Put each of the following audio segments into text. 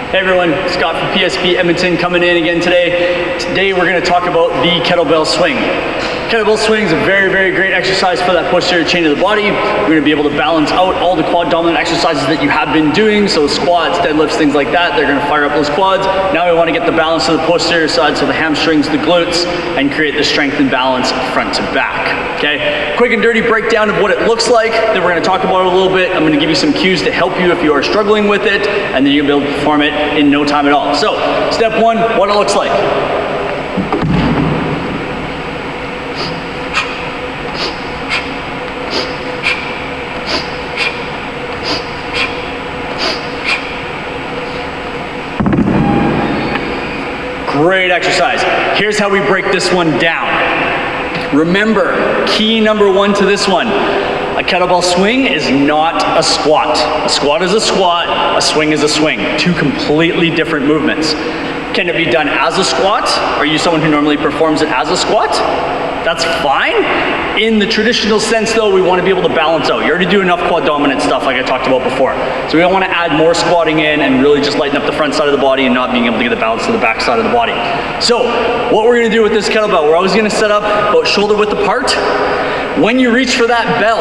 Hey everyone, Scott from PSP Edmonton coming in again today. Today we're going to talk about the kettlebell swing. Kettlebell swing is a very, very great exercise for that posterior chain of the body. We're going to be able to balance out all the quad dominant exercises that you have been doing. So squats, deadlifts, things like that. They're going to fire up those quads. Now we want to get the balance to the posterior side, so the hamstrings, the glutes, and create the strength and balance front to back. Okay, quick and dirty breakdown of what it looks like. Then we're going to talk about it a little bit. I'm going to give you some cues to help you if you are struggling with it, and then you'll be able to perform it in no time at all. So step one, what it looks like. Great exercise. Here's how we break this one down. Remember, key number one to this one, a kettlebell swing is not a squat. A squat is a squat, a swing is a swing. Two completely different movements. Can it be done as a squat? Are you someone who normally performs it as a squat? That's fine. In the traditional sense though, we want to be able to balance out. You already do enough quad dominant stuff like I talked about before. So we don't want to add more squatting in and really just lighten up the front side of the body and not being able to get the balance to the back side of the body. So what we're going to do with this kettlebell, we're always going to set up about shoulder width apart. When you reach for that bell,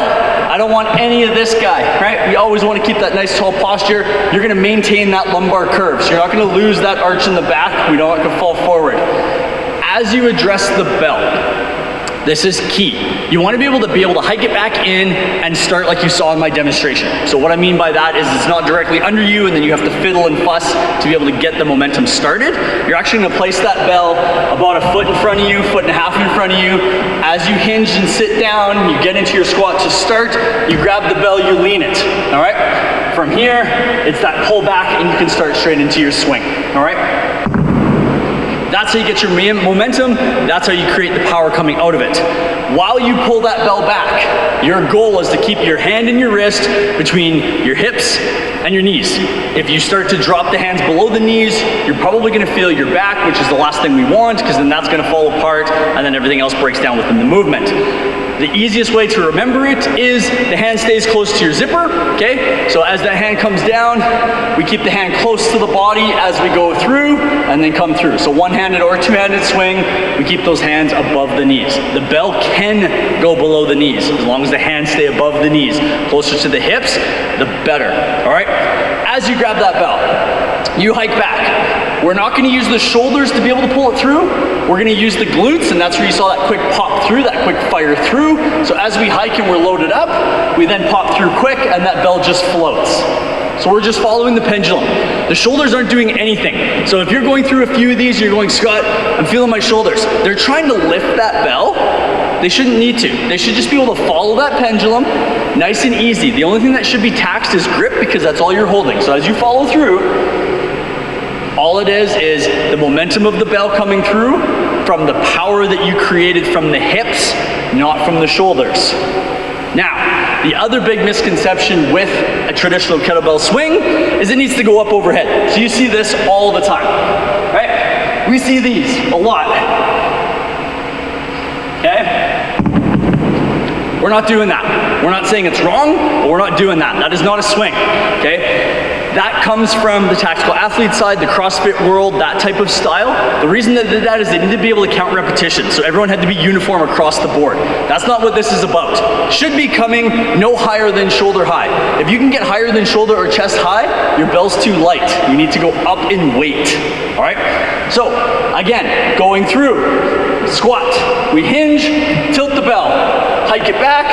I don't want any of this guy, right? We always want to keep that nice tall posture. You're going to maintain that lumbar curve. So you're not going to lose that arch in the back. We don't want to fall forward. As you address the bell, this is key. You want to be able to hike it back in and start like you saw in my demonstration. So what I mean by that is it's not directly under you and then you have to fiddle and fuss to be able to get the momentum started. You're actually going to place that bell about a foot in front of you, foot and a half in front of you. As you hinge and sit down, you get into your squat to start, you grab the bell, you lean it, all right? From here, it's that pull back and you can start straight into your swing, all right? That's how you get your momentum. That's how you create the power coming out of it. While you pull that bell back, your goal is to keep your hand and your wrist between your hips and your knees. If you start to drop the hands below the knees, you're probably going to feel your back, which is the last thing we want, because then that's going to fall apart and then everything else breaks down within the movement. The easiest way to remember it is the hand stays close to your zipper, okay? So as that hand comes down, we keep the hand close to the body as we go through and then come through. So one-handed or two-handed swing, we keep those hands above the knees. The bell can go below the knees as long as the hands stay above the knees. Closer to the hips, the better, all right? As you grab that bell, you hike back. We're not going to use the shoulders to be able to pull it through. We're going to use the glutes, and that's where you saw that quick pop through, that quick fire through. So as we hike and we're loaded up, we then pop through quick and that bell just floats. So we're just following the pendulum. The shoulders aren't doing anything. So if you're going through a few of these, you're going, Scott, I'm feeling my shoulders. They're trying to lift that bell. They shouldn't need to. They should just be able to follow that pendulum nice and easy. The only thing that should be taxed is grip because that's all you're holding. So as you follow through, all it is the momentum of the bell coming through from the power that you created from the hips, not from the shoulders. Now, the other big misconception with a traditional kettlebell swing is it needs to go up overhead. So you see this all the time, right? We see these a lot, okay? We're not doing that. We're not saying it's wrong, but we're not doing that. That is not a swing, okay? That comes from the tactical athlete side, the CrossFit world, that type of style. The reason they did that is they needed to be able to count repetitions, so everyone had to be uniform across the board. That's not what this is about. Should be coming no higher than shoulder high. If you can get higher than shoulder or chest high, your bell's too light. You need to go up in weight, all right? So, again, going through, squat, we hinge, tilt the bell, hike it back,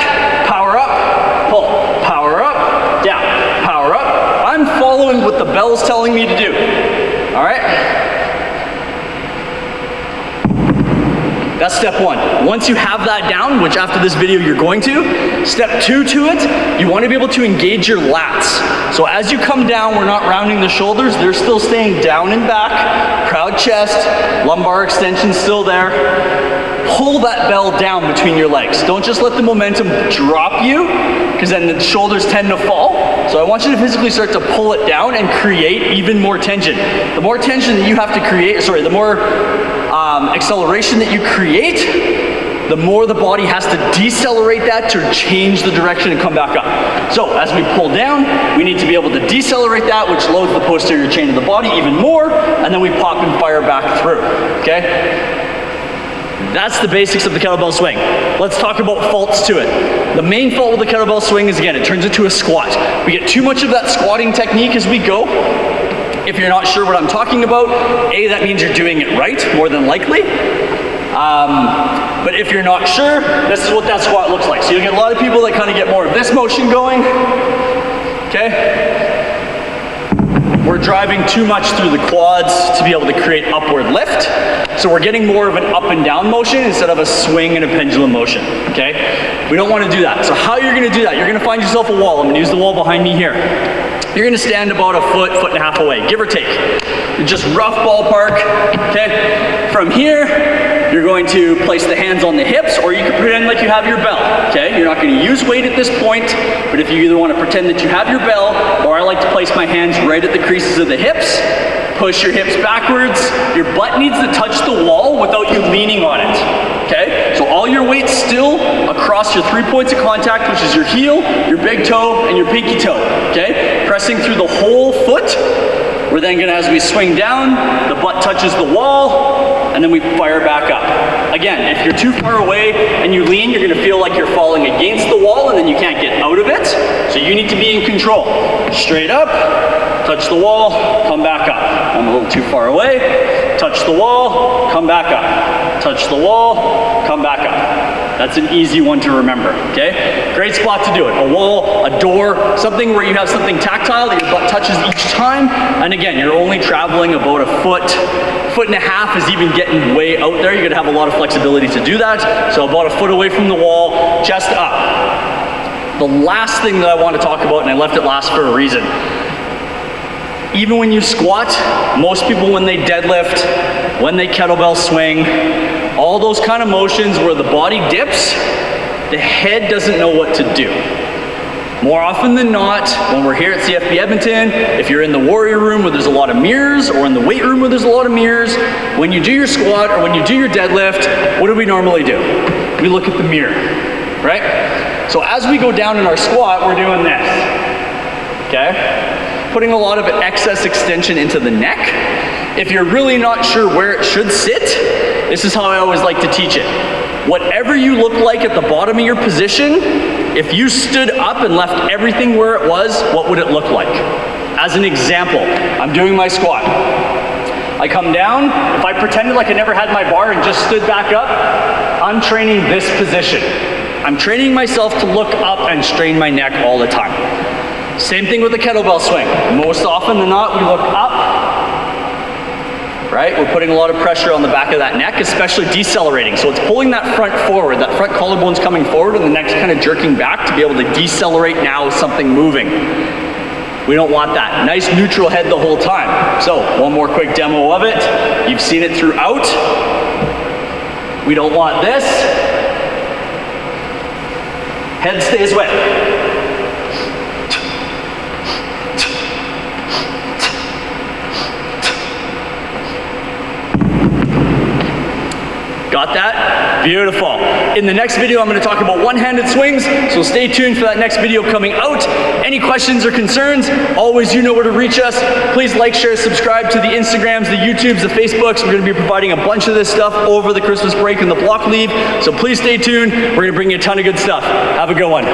power up, pull, power up, down, power up. I'm following what the bell's telling me to do, all right? That's step one. Once you have that down, which after this video you're going to, step two to it, you want to be able to engage your lats. So as you come down, we're not rounding the shoulders, they're still staying down and back, proud chest, lumbar extension still there. Pull that bell down between your legs. Don't just let the momentum drop you, because then the shoulders tend to fall. So I want you to physically start to pull it down and create even more tension. The more tension that you have to create, the more acceleration that you create, the more the body has to decelerate that to change the direction and come back up. So as we pull down, we need to be able to decelerate that, which loads the posterior chain of the body even more, and then we pop and fire back through, okay? That's the basics of the kettlebell swing. Let's talk about faults to it. The main fault with the kettlebell swing is, again, it turns into a squat. We get too much of that squatting technique as we go. If you're not sure what I'm talking about, A, that means you're doing it right, more than likely. But if you're not sure, this is what that squat looks like. So you'll get a lot of people that kind of get more of this motion going, okay? We're driving too much through the quads to be able to create upward lift. So we're getting more of an up and down motion instead of a swing and a pendulum motion, okay? We don't want to do that. So how you're going to do that, you're going to find yourself a wall. I'm going to use the wall behind me here. You're going to stand about a foot, foot and a half away, give or take. Just rough ballpark, okay? From here, you're going to place the hands on the hips, or you can pretend like you have your bell, okay? You're not going to use weight at this point, but if you either want to pretend that you have your bell, or I like to place my hands right at the creases of the hips, push your hips backwards. Your butt needs to touch the wall without you leaning on it, okay? So all your weight's still across your 3 points of contact, which is your heel, your big toe, and your pinky toe, okay? Pressing through the whole foot. We're then gonna, as we swing down, the butt touches the wall, and then we fire back up. Again, if you're too far away and you lean, you're gonna feel like you're falling against the wall and then you can't get out of it. So you need to be in control. Straight up, touch the wall, come back up. I'm a little too far away, touch the wall, come back up. Touch the wall, come back up. That's an easy one to remember, okay? Great spot to do it. A wall, a door, something where you have something tactile that your butt touches each time. And again, you're only traveling about a foot, foot and a half is even getting way out there. You're gonna have a lot of flexibility to do that. So about a foot away from the wall, chest up. The last thing that I want to talk about, and I left it last for a reason. Even when you squat, most people when they deadlift, when they kettlebell swing, all those kind of motions where the body dips, the head doesn't know what to do. More often than not, when we're here at CFB Edmonton, if you're in the warrior room where there's a lot of mirrors, or in the weight room where there's a lot of mirrors, when you do your squat or when you do your deadlift, what do we normally do? We look at the mirror, right? So as we go down in our squat, we're doing this, okay? Putting a lot of excess extension into the neck. If you're really not sure where it should sit, this is how I always like to teach it. Whatever you look like at the bottom of your position, if you stood up and left everything where it was, what would it look like? As an example, I'm doing my squat. I come down, if I pretended like I never had my bar and just stood back up, I'm training this position. I'm training myself to look up and strain my neck all the time. Same thing with the kettlebell swing. Most often than not, we look up, right? We're putting a lot of pressure on the back of that neck, especially decelerating. So it's pulling that front forward, that front collarbone's coming forward and the neck's kind of jerking back to be able to decelerate now with something moving. We don't want that. Nice neutral head the whole time. So one more quick demo of it. You've seen it throughout. We don't want this. Head stays wet. Got that? Beautiful. In the next video, I'm going to talk about one-handed swings, so stay tuned for that next video coming out. Any questions or concerns, always you know where to reach us. Please like, share, subscribe to the Instagrams, the YouTubes, the Facebooks. We're going to be providing a bunch of this stuff over the Christmas break and the block leave, so please stay tuned. We're going to bring you a ton of good stuff. Have a good one.